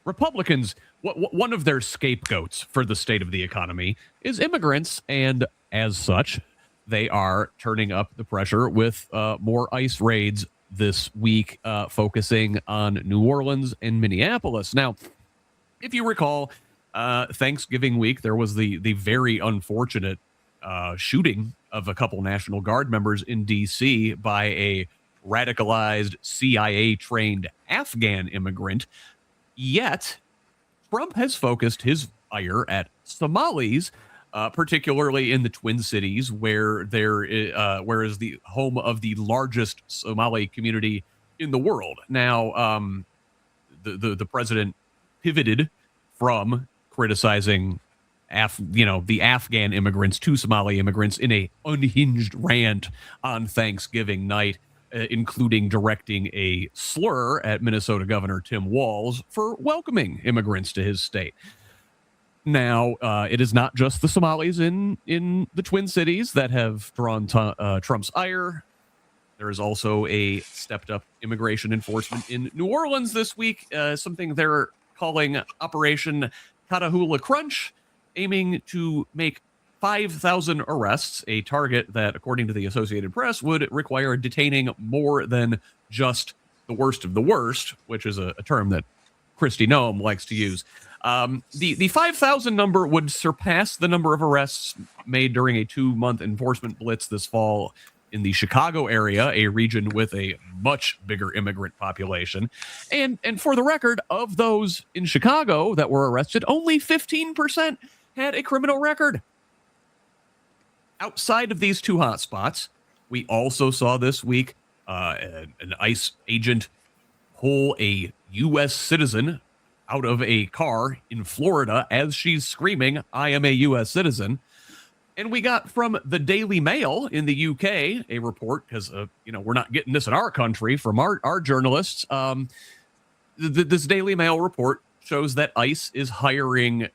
Republicans, one of their scapegoats for the state of the economy is immigrants, and as such, they are turning up the pressure with more ICE raids this week, focusing on New Orleans and Minneapolis. Now, if you recall, Thanksgiving week, there was the very unfortunate shooting of a couple National Guard members in D.C. by a radicalized CIA-trained Afghan immigrant. Yet, Trump has focused his ire at Somalis, particularly in the Twin Cities, where where is the home of the largest Somali community in the world. Now, the president pivoted from criticizing the Afghan immigrants to Somali immigrants in a unhinged rant on Thanksgiving night, including directing a slur at Minnesota Governor Tim Walz for welcoming immigrants to his state. Now, it is not just the Somalis in the Twin Cities that have drawn Trump's ire. There is also a stepped-up immigration enforcement in New Orleans this week, something they're calling Operation Catahoula Crunch, aiming to make 5,000 arrests, a target that, according to the Associated Press, would require detaining more than just the worst of the worst, which is a term that Kristi Noem likes to use. The 5,000 number would surpass the number of arrests made during a 2-month enforcement blitz this fall in the Chicago area, a region with a much bigger immigrant population. And for the record, of those in Chicago that were arrested, only 15% had a criminal record. Outside of these two hotspots, we also saw this week an ICE agent pull a U.S. citizen out of a car in Florida as she's screaming, "I am a U.S. citizen." And we got from the Daily Mail in the UK a report, because we're not getting this in our country from our journalists. This Daily Mail report shows that ICE is hiring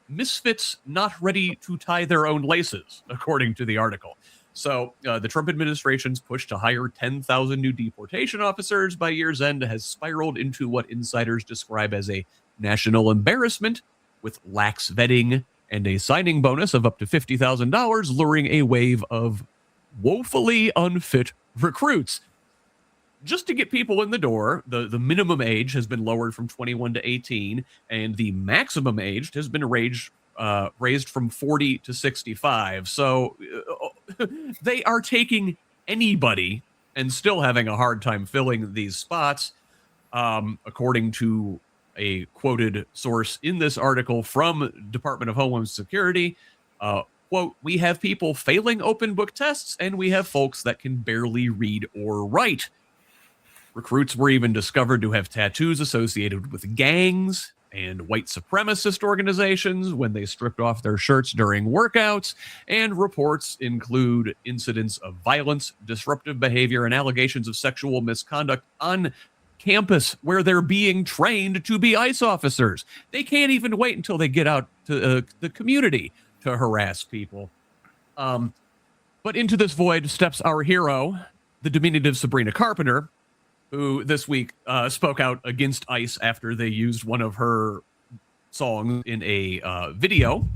misfits not ready to tie their own laces, according to the article. So the Trump administration's push to hire 10,000 new deportation officers by year's end has spiraled into what insiders describe as a national embarrassment, with lax vetting and a signing bonus of up to $50,000, luring a wave of woefully unfit recruits. Just to get people in the door, the minimum age has been lowered from 21 to 18, and the maximum age has been raised from 40 to 65. So they are taking anybody and still having a hard time filling these spots, according to a quoted source in this article from Department of Homeland Security. Quote, "We have people failing open book tests, and we have folks that can barely read or write." Recruits were even discovered to have tattoos associated with gangs and white supremacist organizations when they stripped off their shirts during workouts, and reports include incidents of violence, disruptive behavior, and allegations of sexual misconduct on campus where they're being trained to be ICE officers. They can't even wait until they get out to the community to harass people. But into this void steps our hero, the diminutive Sabrina Carpenter, who this week spoke out against ICE after they used one of her songs in a video.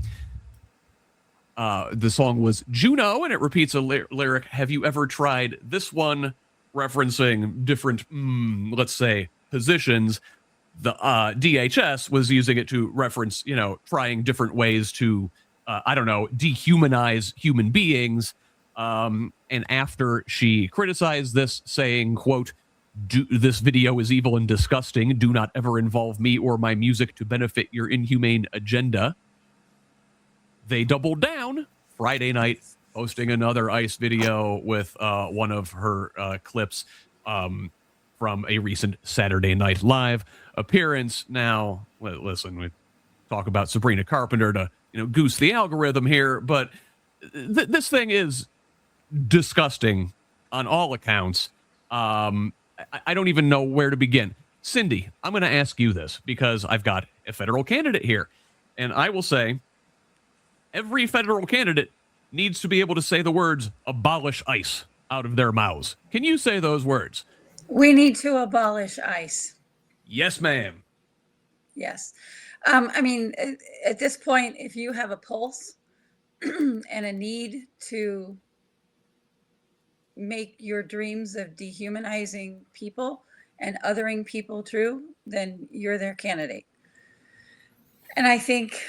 The song was Juno, and it repeats a lyric, "Have you ever tried this one?" referencing different, let's say, positions. The DHS was using it to reference, trying different ways to, dehumanize human beings. And after she criticized this, saying, quote, "This video is evil and disgusting. Do not ever involve me or my music to benefit your inhumane agenda," they doubled down Friday night, posting another ICE video with one of her clips from a recent Saturday Night Live appearance. Now, listen, we talk about Sabrina Carpenter to goose the algorithm here, but this thing is disgusting on all accounts. I don't even know where to begin. Cindy, I'm going to ask you this because I've got a federal candidate here, and I will say every federal candidate needs to be able to say the words "abolish ICE" out of their mouths. Can you say those words? We need to abolish ICE. Yes, ma'am. Yes. I mean, at this point, if you have a pulse and a need to make your dreams of dehumanizing people and othering people true, then you're their candidate. And I think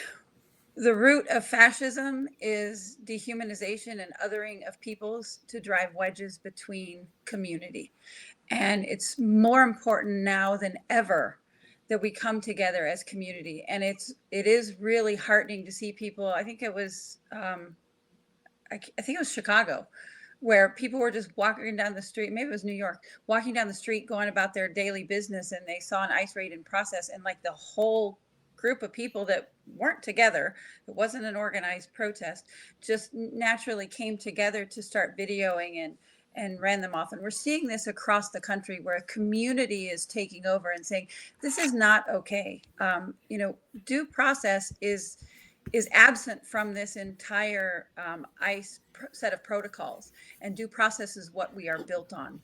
the root of fascism is dehumanization and othering of peoples to drive wedges between community. And it's more important now than ever that we come together as community. And it is really heartening to see people. I think it was I think it was Chicago, where people were just walking down the street. Maybe it was New York, walking down the street, going about their daily business, and they saw an ICE raid in process, and like the whole group of people that weren't together, it wasn't an organized protest, just naturally came together to start videoing and ran them off. And we're seeing this across the country where a community is taking over and saying, this is not okay. Due process is absent from this entire ICE set of protocols, and due process is what we are built on.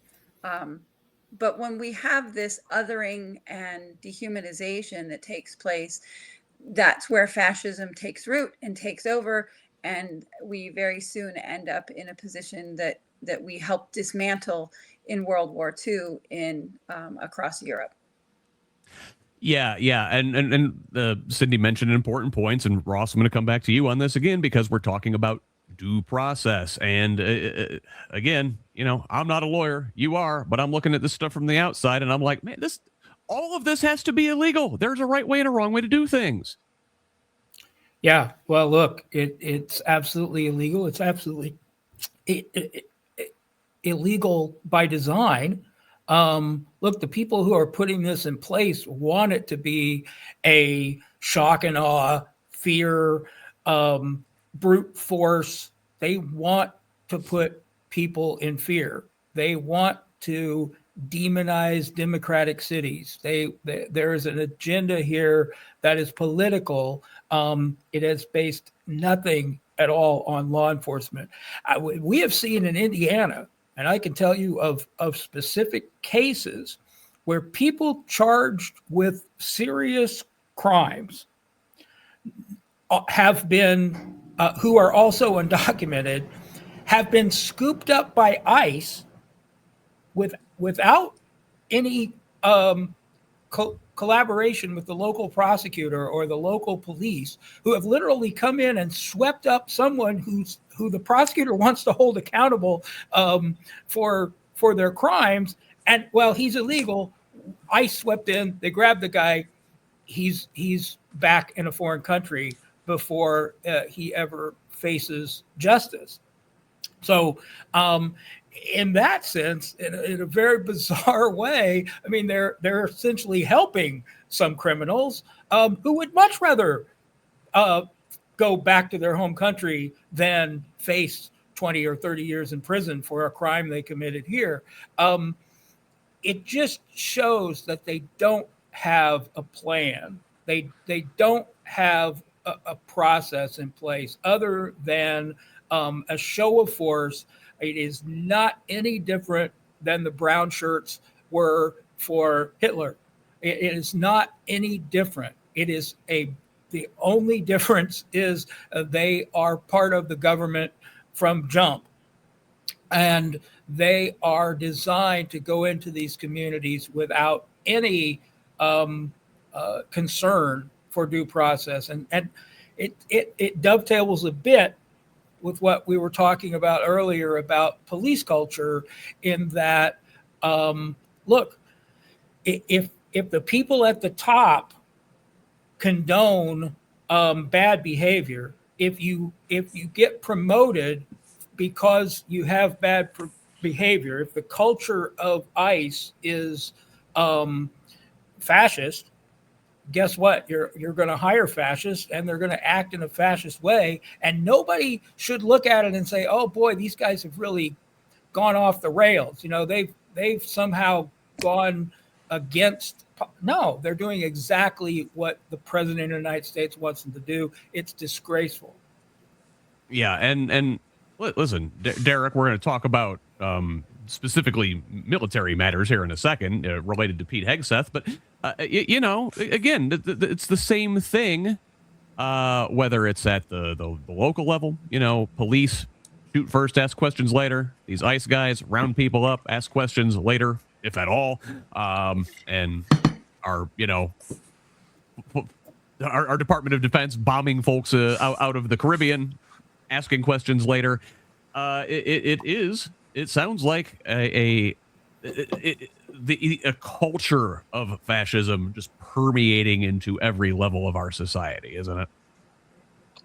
But when we have this othering and dehumanization that takes place, that's where fascism takes root and takes over, and we very soon end up in a position that we helped dismantle in World War II across Europe. Yeah, and Cindy mentioned important points, and Ross, I'm going to come back to you on this again because we're talking about due process. And again, I'm not a lawyer, you are, but I'm looking at this stuff from the outside, and I'm like, man, all of this has to be illegal. There's a right way and a wrong way to do things. Yeah, well, look, it's absolutely illegal. It's absolutely illegal by design. Look, the people who are putting this in place want it to be a shock and awe, fear, brute force. They want to put people in fear. They want to demonize democratic cities. There is an agenda here that is political. It has based nothing at all on law enforcement. We have seen in Indiana, and I can tell you of specific cases where people charged with serious crimes have been, who are also undocumented, have been scooped up by ICE without any collaboration with the local prosecutor or the local police, who have literally come in and swept up someone who the prosecutor wants to hold accountable for their crimes. And well, he's illegal. ICE swept in, they grabbed the guy. He's back in a foreign country before he ever faces justice. So in that sense, in a very bizarre way, I mean, they're essentially helping some criminals who would much rather go back to their home country than face 20 or 30 years in prison for a crime they committed here. It just shows that they don't have a plan. They don't have a process in place other than a show of force. It is not any different than the brown shirts were for Hitler. It is not any different. It is the only difference is they are part of the government from jump. And they are designed to go into these communities without any concern for due process. And it dovetails a bit with what we were talking about earlier about police culture, in that, look, if the people at the top condone bad behavior, if you get promoted because you have bad behavior, if the culture of ICE is fascist, guess what? You're going to hire fascists, and they're going to act in a fascist way. And nobody should look at it and say, "Oh boy, these guys have really gone off the rails." They've somehow gone against. No, they're doing exactly what the president of the United States wants them to do. It's disgraceful. Yeah, and listen, Derek, we're going to talk about specifically military matters here in a second, related to Pete Hegseth. But, you know, again, it's the same thing, whether it's at the local level, you know, police shoot first, ask questions later. These ICE guys round people up, ask questions later, if at all, and are, you know, our Department of Defense bombing folks out of the Caribbean, asking questions later. It sounds like a culture of fascism just permeating into every level of our society, isn't it?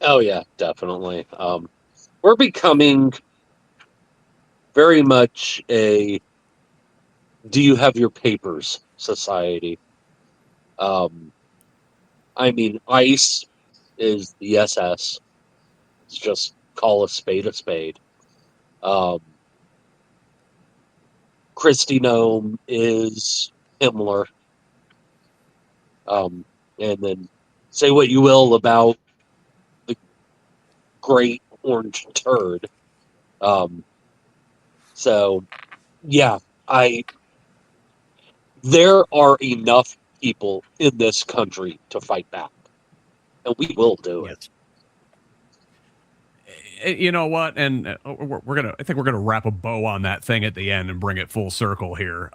Oh yeah, definitely. We're becoming very much a "do you have your papers" society. I mean, ICE is the SS. It's just call a spade a spade. Christy Nome is Himmler. And then say what you will about the great orange turd. So, yeah, there are enough people in this country to fight back, and we will do it. You know what? And I think we're gonna wrap a bow on that thing at the end and bring it full circle here.